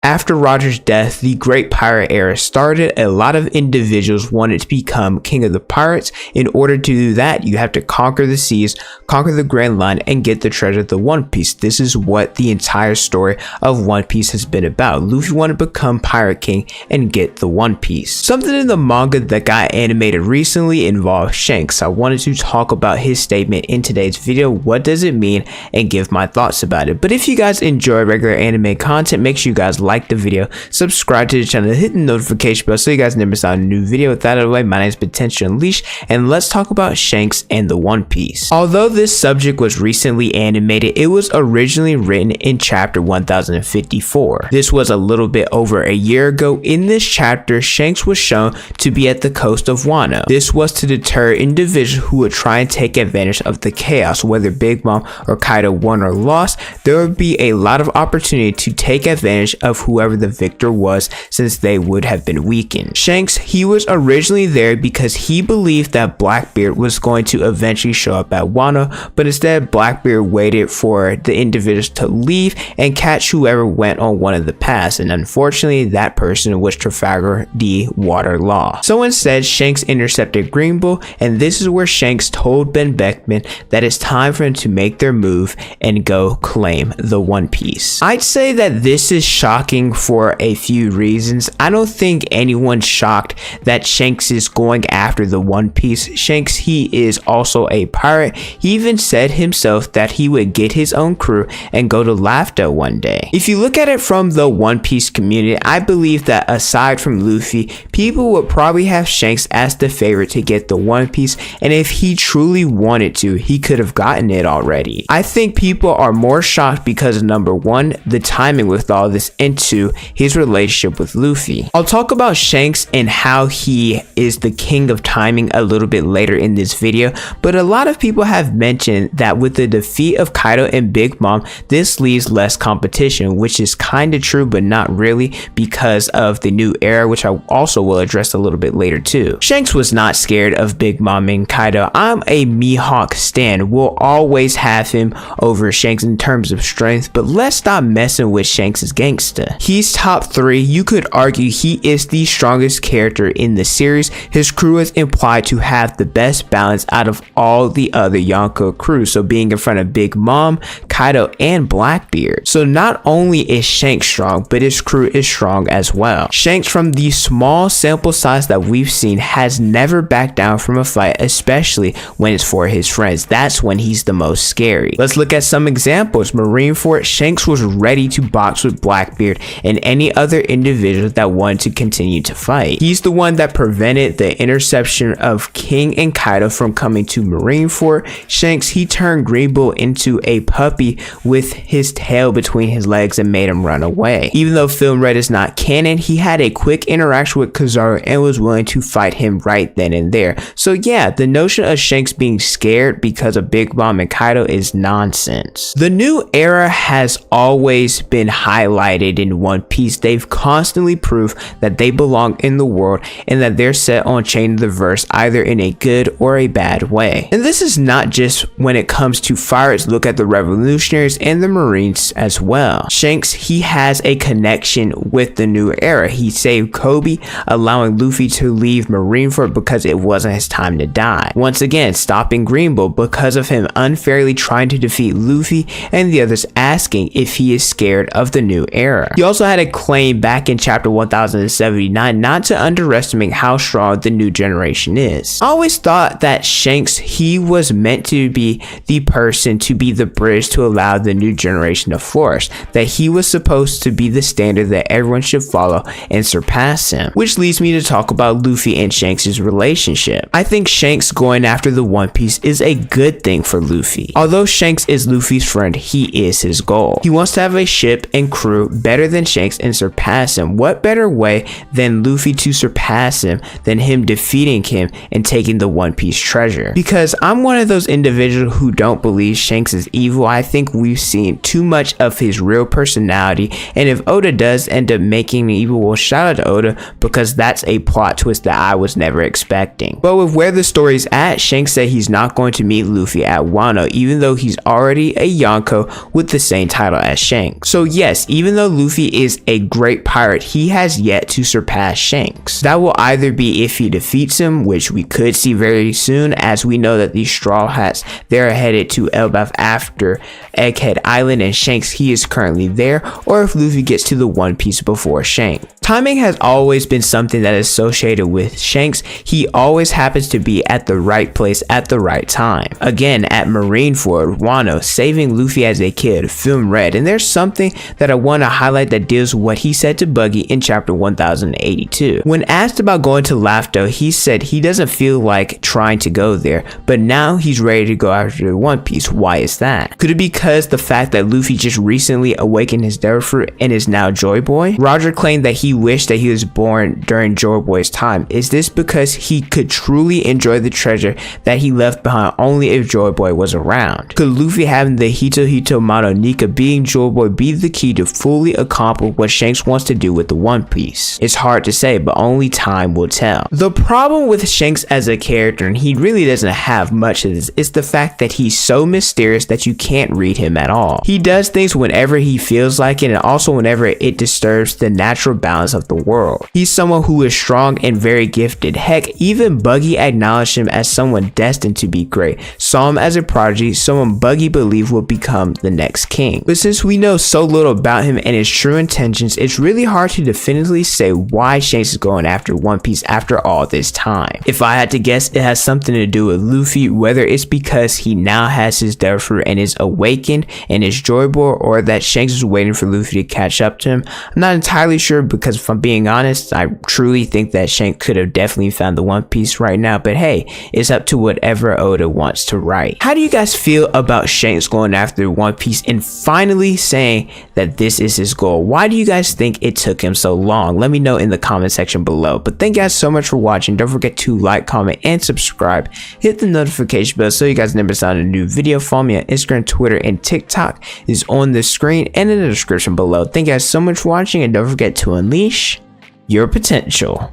after Roger's death, the Great Pirate Era started. A lot of individuals wanted to become king of the pirates. In order to do that, you have to conquer the seas, conquer the Grand Line, and get the treasure of the One Piece. This is what the entire story of One Piece has been about. Luffy wanted to become Pirate King and get the One Piece. Something in the manga that got animated recently involved Shanks. I wanted to talk about his statement in today's video. What does it mean? And give my thoughts about it. But if you guys enjoy regular anime content, make sure you guys like the video, subscribe to the channel, hit the notification bell so you guys never miss out on a new video. With that out of the way, my name is Potential Unleashed, and let's talk about Shanks and the One Piece. Although this subject was recently animated, it was originally written in chapter 1054. This was a little bit over a year ago. In this chapter, Shanks was shown to be at the coast of Wano. This was to deter individuals who would try and take advantage of the chaos. Whether Big Mom or Kaido won or lost, there would be a lot of opportunity to take advantage of whoever the victor was, since they would have been weakened. Shanks, he was originally there because he believed that Blackbeard was going to eventually show up at Wano, but instead Blackbeard waited for the individuals to leave and catch whoever went on one of the paths, and unfortunately that person was Trafalgar D. Water Law. So instead, Shanks intercepted Green Bull, and this is where Shanks told Ben Beckman that it's time for him to make their move and go claim the One Piece. I'd say that this is shocking for a few reasons. I don't think anyone's shocked that Shanks is going after the One Piece. Shanks, he is also a pirate. He even said himself that he would get his own crew and go to Lafta one day. If you look at it from the One Piece community, I believe that aside from Luffy, people would probably have Shanks as the favorite to get the One Piece, and if he truly wanted to, he could have gotten it already. I think people are more shocked because of number one, the timing with all this, and two, his relationship with Luffy. I'll talk about Shanks and how he is the king of timing a little bit later in this video, but a lot of people have mentioned that with the defeat of Kaido and Big Mom, this leaves less competition, which is kind of true, but not really, because of the new era, which I also will address a little bit later too. Shanks was not scared of Big Mom and Kaido. I'm a Mihawk stan. We'll always have him over Shanks in terms of strength, but let's stop messing with Shanks' gangsta. He's top 3. You could argue he is the strongest character in the series. His crew is implied to have the best balance out of all the other Yonko crews, so being in front of Big Mom, Kaido, and Blackbeard. So not only is Shanks strong, but his crew is strong as well. Shanks, from the small sample size that we've seen, has never backed down from a fight, especially when it's for his friends. That's when he's the most scary. Let's look at some examples. Marineford, Shanks was ready to box with Blackbeard and any other individual that wanted to continue to fight. He's the one that prevented the interception of King and Kaido from coming to Marineford. Shanks, he turned Green Bull into a puppy with his tail between his legs and made him run away. Even though Film Red is not canon, he had a quick interaction with Kizaru and was willing to fight him right then and there. So yeah, the notion of Shanks being scared because of Big Mom and Kaido is nonsense. The new era has always been highlighted in One Piece. They've constantly proved that they belong in the world and that they're set on changing the verse either in a good or a bad way. And this is not just when it comes to pirates. Look at the revolutionaries and the Marines as well. Shanks, he has a connection with the new era. He saved Kobe, allowing Luffy to leave Marineford because it wasn't his time to die. Once again, stopping Green Bull because of him unfairly trying to defeat Luffy and the others, asking if he is scared of the new era. He also had a claim back in chapter 1079 not to underestimate how strong the new generation is. I always thought that Shanks, he was meant to be the person to be the bridge to allow the new generation to flourish, that he was supposed to be the standard that everyone should follow and surpass him. Which leads me to talk about Luffy and Shanks' relationship. I think Shanks going after the One Piece is a good thing for Luffy. Although Shanks is Luffy's friend, he is his goal. He wants to have a ship and crew better than Shanks and surpass him. What better way than Luffy to surpass him than him defeating him and taking the One Piece treasure? Because I'm one of those individuals who don't believe Shanks is evil. I think we've seen too much of his real personality, and if Oda does end up making him evil, well, shout out to Oda, because that's a plot twist that I was never expecting. But with where the story's at, Shanks said he's not going to meet Luffy at Wano, even though he's already a Yonko with the same title as Shanks. So yes, even though Luffy Luffy is a great pirate, he has yet to surpass Shanks. That will either be if he defeats him, which we could see very soon, as we know that these Straw Hats, they're headed to Elbaf after Egghead Island, and Shanks, he is currently there, or if Luffy gets to the One Piece before Shanks. Timing has always been something that is associated with Shanks. He always happens to be at the right place at the right time. Again, at Marineford, Wano, saving Luffy as a kid, film Red, and there's something that I want to highlight that deals with what he said to Buggy in chapter 1082. When asked about going to Lafto, he said he doesn't feel like trying to go there, but now he's ready to go after the One Piece. Why is that? Could it be because the fact that Luffy just recently awakened his Devil Fruit and is now Joy Boy? Roger claimed that he wished that he was born during Joy Boy's time. Is this because he could truly enjoy the treasure that he left behind only if Joy Boy was around? Could Luffy having the Hito Hito Mono Nika being Joy Boy be the key to fully accomplish what Shanks wants to do with the One Piece? It's hard to say, but only time will tell. The problem with Shanks as a character, and he really doesn't have much of this, is the fact that he's so mysterious that you can't read him at all. He does things whenever he feels like it, and also whenever it disturbs the natural balance of the world. He's someone who is strong and very gifted. Heck, even Buggy acknowledged him as someone destined to be great, saw him as a prodigy, someone Buggy believed would become the next king. But since we know so little about him and his true intentions, it's really hard to definitively say why Shanks is going after One Piece after all this time. If I had to guess, it has something to do with Luffy, whether it's because he now has his Devil Fruit and is awakened and is Joy Boy, or that Shanks is waiting for Luffy to catch up to him. I'm not entirely sure, because if I'm being honest, I truly think that Shanks could have definitely found the One Piece right now, but hey, it's up to whatever Oda wants to write. How do you guys feel about Shanks going after One Piece and finally saying that this is his goal? Why do you guys think it took him so long? Let me know in the comment section below. But thank you guys so much for watching. Don't forget to like, comment, and subscribe. Hit the notification bell so you guys never miss out on a new video. Follow me on Instagram, Twitter, and TikTok is on the screen and in the description below. Thank you guys so much for watching, and don't forget to unleash your potential.